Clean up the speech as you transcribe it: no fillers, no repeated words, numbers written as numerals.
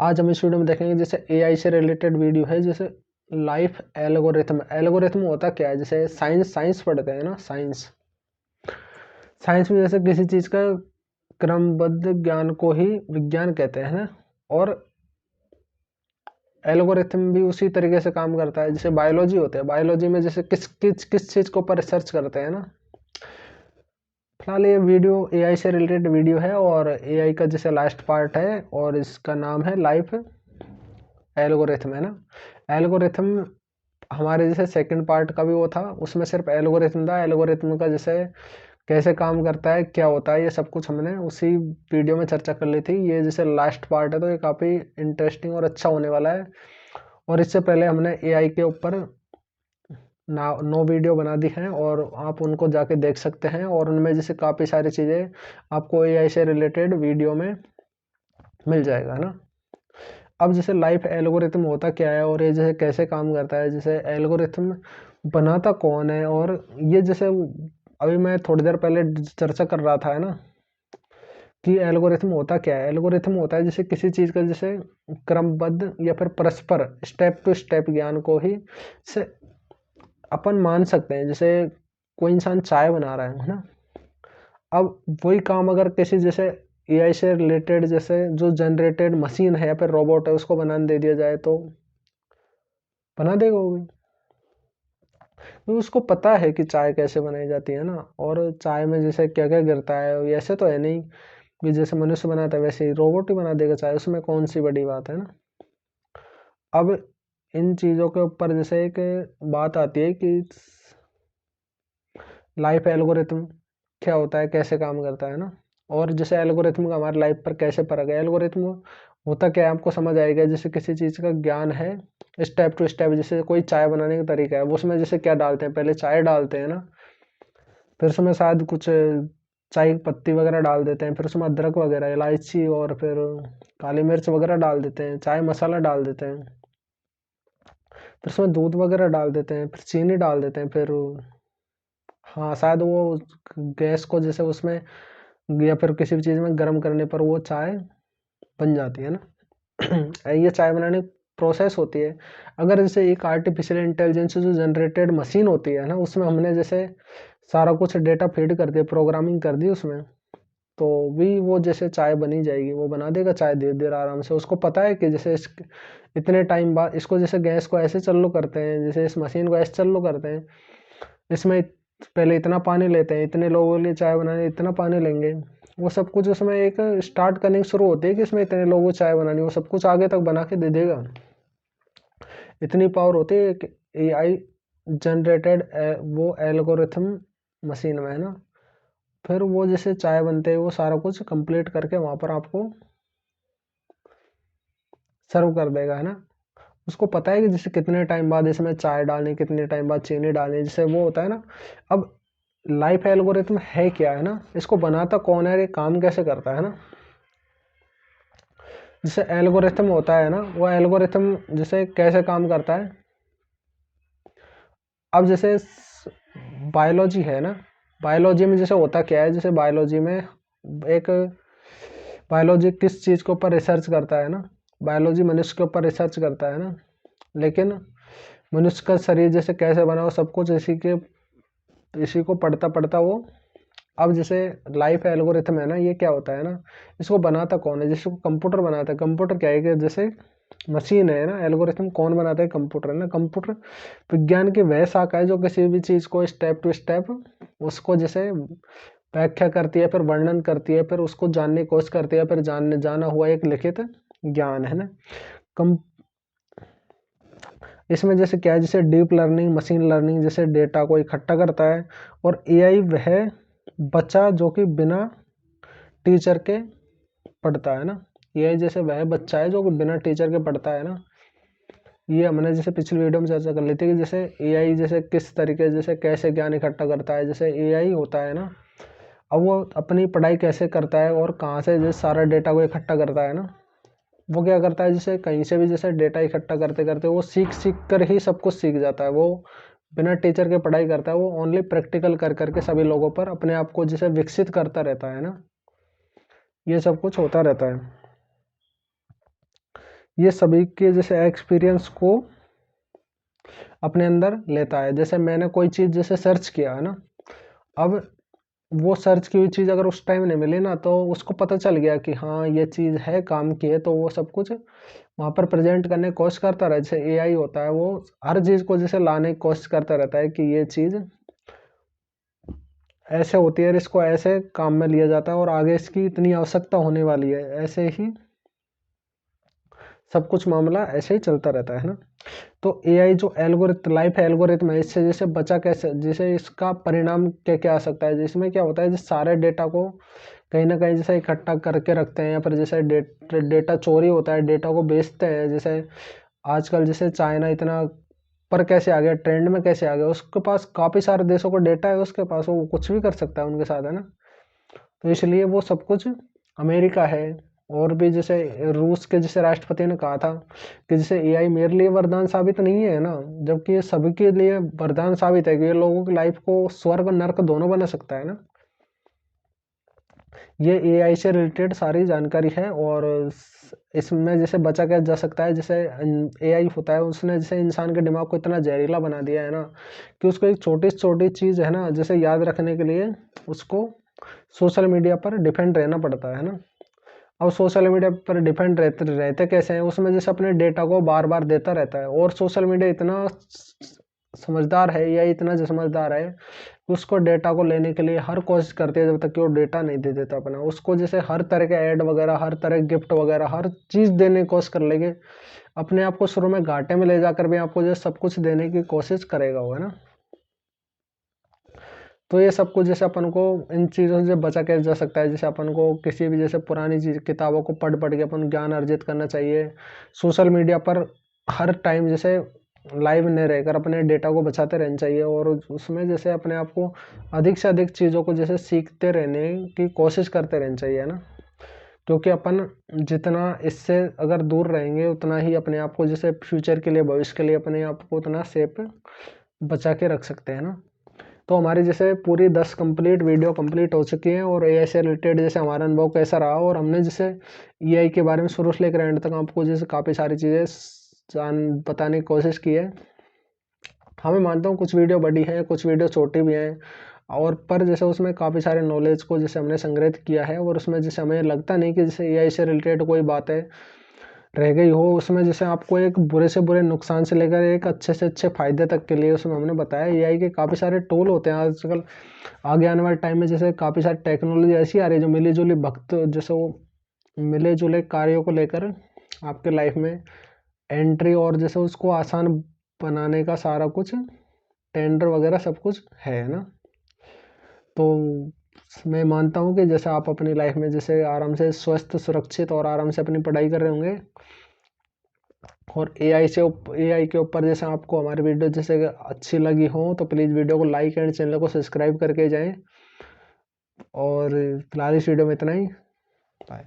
आज हम इस वीडियो में देखेंगे जैसे एआई से रिलेटेड वीडियो है, जैसे लाइफ एल्गोरिथम। एल्गोरिथम होता क्या है, जैसे साइंस पढ़ते हैं ना, साइंस में जैसे किसी चीज़ का क्रमबद्ध ज्ञान को ही विज्ञान कहते हैं ना। और एल्गोरिथम भी उसी तरीके से काम करता है जैसे बायोलॉजी होता है। बायोलॉजी में जैसे किस चीज़ के ऊपर रिसर्च करते हैं ना। फिलहाल ये वीडियो एआई से रिलेटेड वीडियो है और एआई का जैसे लास्ट पार्ट है और इसका नाम है लाइफ एल्गोरिथम, है ना। एल्गोरिथम हमारे जैसे सेकंड पार्ट का भी वो था, उसमें सिर्फ एल्गोरिथम था। एल्गोरिथम का जैसे कैसे काम करता है, क्या होता है, ये सब कुछ हमने उसी वीडियो में चर्चा कर ली थी। ये जैसे लास्ट पार्ट है तो ये काफ़ी इंटरेस्टिंग और अच्छा होने वाला है। और इससे पहले हमने एआई के ऊपर 9 वीडियो बना दी हैं और आप उनको जाके देख सकते हैं और उनमें जैसे काफ़ी सारी चीज़ें आपको एआई से रिलेटेड वीडियो में मिल जाएगा, है ना। अब जैसे लाइफ एल्गोरिथम होता क्या है और ये जैसे कैसे काम करता है, जैसे एल्गोरिथम बनाता कौन है, और ये जैसे अभी मैं थोड़ी देर पहले चर्चा कर रहा था, है ना, कि एल्गोरिथम होता क्या है। एल्गोरिथम होता है जैसे किसी चीज़ का जैसे क्रमबद्ध या फिर परस्पर स्टेप टू स्टेप ज्ञान को ही से अपन मान सकते हैं। जैसे कोई इंसान चाय बना रहा है ना, अब वही काम अगर किसी जैसे एआई से रिलेटेड जैसे जो जनरेटेड मशीन है या फिर रोबोट है उसको बनाने दे दिया जाए तो बना देगा वो भी, क्योंकि उसको पता है कि चाय कैसे बनाई जाती है ना, और चाय में जैसे क्या क्या गिरता है। ऐसे तो है नहीं कि जैसे मनुष्य बनाता है वैसे ही रोबोट ही बना देगा चाय, उसमें कौन सी बड़ी बात है ना। अब इन चीज़ों के ऊपर जैसे एक बात आती है कि लाइफ एल्गोरिथम क्या होता है, कैसे काम करता है ना, और जैसे एल्गोरिथम का हमारी लाइफ पर कैसे फर्क है। एल्गोरिथम होता क्या है आपको समझ आएगा। जैसे किसी चीज़ का ज्ञान है स्टेप टू स्टेप, जैसे कोई चाय बनाने का तरीका है, वो उसमें जैसे क्या डालते हैं, पहले चाय डालते हैं ना, फिर उसमें शायद कुछ चाय की पत्ती वगैरह डाल देते हैं, फिर उसमें अदरक वगैरह, इलायची और फिर काली मिर्च वगैरह डाल देते हैं, चाय मसाला डाल देते हैं, फिर उसमें दूध वगैरह डाल देते हैं, फिर चीनी डाल देते हैं, फिर हाँ शायद वो गैस को जैसे उसमें या फिर किसी भी चीज़ में गर्म करने पर वो चाय बन जाती है ना। ये चाय बनाने की प्रोसेस होती है। अगर जैसे एक आर्टिफिशियल इंटेलिजेंस से जो जनरेटेड मशीन होती है ना, उसमें हमने जैसे सारा कुछ डेटा फीड कर दिया, प्रोग्रामिंग कर दी उसमें, तो भी वो जैसे चाय बनी जाएगी, वो बना देगा चाय धीरे धीरे आराम से। उसको पता है कि जैसे इतने टाइम बाद इसको जैसे गैस को ऐसे चालू करते हैं, जैसे इस मशीन को ऐसे चालू करते हैं, इसमें पहले इतना पानी लेते हैं, इतने लोगों के लिए चाय बनाने इतना पानी लेंगे, वो सब कुछ उसमें एक स्टार्ट करने शुरू होती है कि इसमें इतने लोगों को चाय बनानी, वो सब कुछ आगे तक बना के दे देगा। इतनी पावर होती है कि एआई जनरेटेड वो एल्गोरिथम मशीन में, है ना। फिर वो जैसे चाय बनते हैं वो सारा कुछ कंप्लीट करके वहाँ पर आपको सर्व कर देगा, है ना। उसको पता है कि जैसे कितने टाइम बाद इसमें चाय डालनी, कितने टाइम बाद चीनी डालनी, जैसे वो होता है ना। अब लाइफ एल्गोरिथम है क्या, है ना, इसको बनाता कौन है, ये काम कैसे करता है ना। जैसे एल्गोरिथम होता है ना, वो एल्गोरिथम जैसे कैसे काम करता है। अब जैसे बायोलॉजी है ना, बायोलॉजी में जैसे होता क्या है, जैसे बायोलॉजी में एक बायोलॉजी किस चीज़ के ऊपर रिसर्च करता है ना, बायोलॉजी मनुष्य के ऊपर रिसर्च करता है ना। लेकिन मनुष्य का शरीर जैसे कैसे बना वो सब कुछ इसी को पढ़ता पढ़ता वो। अब जैसे लाइफ एल्गोरिथम है ना, ये क्या होता है ना, इसको बनाता कौन है, जिसको कंप्यूटर बनाता है। कंप्यूटर क्या है कि जैसे मशीन है ना, एल्गोरिथम कौन बनाता है, कंप्यूटर, है ना। कंप्यूटर विज्ञान की वह शाखा है जो किसी भी चीज़ को स्टेप टू स्टेप उसको जैसे व्याख्या करती है, फिर वर्णन करती है, फिर उसको जानने की कोशिश करती है, फिर जाना हुआ एक लिखित ज्ञान, है ना। कम इसमें जैसे क्या है, जैसे डीप लर्निंग, मशीन लर्निंग जैसे डेटा को इकट्ठा करता है, और एआई वह बच्चा जो कि बिना टीचर के पढ़ता है ना। एआई जैसे वह बच्चा है जो कि बिना टीचर के पढ़ता है ना। ये हमने जैसे पिछली वीडियो में चर्चा कर ली थी कि जैसे एआई जैसे किस तरीके जैसे कैसे ज्ञान इकट्ठा करता है। जैसे एआई होता है ना, अब वो अपनी पढ़ाई कैसे करता है और कहाँ से जैसे सारा डेटा को इकट्ठा करता है ना। वो क्या करता है, जैसे कहीं से भी जैसे डेटा इकट्ठा करते करते वो सीख सीख कर ही सब कुछ सीख जाता है। वो बिना टीचर के पढ़ाई करता है, वो ओनली प्रैक्टिकल कर करके सभी लोगों पर अपने आप को जैसे विकसित करता रहता है ना। ये सब कुछ होता रहता है। ये सभी के जैसे एक्सपीरियंस को अपने अंदर लेता है। जैसे मैंने कोई चीज़ जैसे सर्च किया है ना, अब वो सर्च की हुई चीज़ अगर उस टाइम नहीं मिली ना, तो उसको पता चल गया कि हाँ ये चीज़ है, काम की है, तो वो सब कुछ वहाँ पर प्रेजेंट करने की कोशिश करता रहे। जैसे एआई होता है, वो हर चीज़ को जैसे लाने की कोशिश करता रहता है कि ये चीज़ ऐसे होती है और इसको ऐसे काम में लिया जाता है और आगे इसकी इतनी आवश्यकता होने वाली है, ऐसे ही सब कुछ मामला ऐसे ही चलता रहता है ना। तो एआई जो एल्गोरिथम लाइफ एल्गोरिथम है, इससे जैसे बचा कैसे, जैसे इसका परिणाम क्या क्या आ सकता है। जिसमें क्या होता है, जिस सारे डेटा को कहीं ना कहीं जैसे इकट्ठा करके रखते हैं, या फिर जैसे डेटा चोरी होता है, डेटा को बेचते हैं। जैसे आजकल जैसे चाइना इतना पर कैसे आ गया, ट्रेंड में कैसे आ गया, उसके पास काफ़ी सारे देशों का डेटा है, उसके पास वो कुछ भी कर सकता है उनके साथ, है ना। तो इसलिए वो सब कुछ अमेरिका है। और भी जैसे रूस के जैसे राष्ट्रपति ने कहा था कि जैसे एआई मेरे लिए वरदान साबित नहीं है ना, जबकि ये सभी के लिए वरदान साबित है कि ये लोगों की लाइफ को स्वर्ग और नर्क दोनों बना सकता है ना। ये एआई से रिलेटेड सारी जानकारी है। और इसमें जैसे बचा क्या जा सकता है, जैसे एआई होता है, उसने जैसे इंसान के दिमाग को इतना जहरीला बना दिया है ना, कि उसको एक छोटी छोटी चीज़ है ना जैसे याद रखने के लिए उसको सोशल मीडिया पर डिपेंड रहना पड़ता है ना। अब सोशल मीडिया पर डिपेंड रहते रहते कैसे हैं, उसमें जैसे अपने डेटा को बार बार देता रहता है। और सोशल मीडिया इतना समझदार है या इतना जो समझदार है कि उसको डेटा को लेने के लिए हर कोशिश करती है, जब तक कि वो डेटा नहीं दे देता अपना। उसको जैसे हर तरह के ऐड वगैरह, हर तरह के गिफ्ट वगैरह, हर चीज़ देने की कोशिश कर लेंगे। अपने आप को शुरू में घाटे में ले जाकर भी आपको जो सब कुछ देने की कोशिश करेगा वो, है ना। तो ये सब कुछ जैसे अपन को इन चीज़ों से बचा के जा सकता है। जैसे अपन को किसी भी जैसे पुरानी चीज़ किताबों को पढ़ पढ़ के अपन ज्ञान अर्जित करना चाहिए। सोशल मीडिया पर हर टाइम जैसे लाइव नहीं रहकर अपने डेटा को बचाते रहना चाहिए। और उसमें जैसे अपने आप को अधिक से अधिक चीज़ों को जैसे सीखते रहने की कोशिश करते रहना चाहिए, है ना। क्योंकि अपन जितना इससे अगर दूर रहेंगे, उतना ही अपने आप को जैसे फ्यूचर के लिए, भविष्य के लिए अपने आप को उतना सेफ बचा के रख सकते हैं ना। तो हमारी जैसे पूरी 10 कंप्लीट वीडियो कंप्लीट हो चुकी है। और एआई से रिलेटेड जैसे हमारा अनुभव कैसा रहा, और हमने जैसे एआई के बारे में शुरू से लेकर एंड तक आपको जैसे काफ़ी सारी चीज़ें जान बताने की कोशिश की है। हमें मानता हूँ कुछ वीडियो बड़ी हैं, कुछ वीडियो छोटी भी हैं, और पर जैसे उसमें काफ़ी सारे नॉलेज को जैसे हमने संग्रहित किया है। और उसमें जैसे हमें लगता नहीं कि जैसे एआई से रिलेटेड कोई बात है रह गई हो। उसमें जैसे आपको एक बुरे से बुरे नुकसान से लेकर एक अच्छे से अच्छे फ़ायदे तक के लिए उसमें हमने बताया। एआई के काफ़ी सारे टूल होते हैं आजकल। आगे आने वाले टाइम में जैसे काफ़ी सारी टेक्नोलॉजी ऐसी आ रही है जो मिली जुली भक्त जैसे वो मिले जुले कार्यों को लेकर आपके लाइफ में एंट्री और जैसे उसको आसान बनाने का सारा कुछ टेंडर वगैरह सब कुछ है ना। तो मैं मानता हूँ कि जैसे आप अपनी लाइफ में जैसे आराम से स्वस्थ, सुरक्षित और आराम से अपनी पढ़ाई कर रहे होंगे। और एआई के ऊपर जैसे आपको हमारी वीडियो जैसे अच्छी लगी हो, तो प्लीज़ वीडियो को लाइक एंड चैनल को सब्सक्राइब करके जाएं। और फिलहाल इस वीडियो में इतना ही। बाय।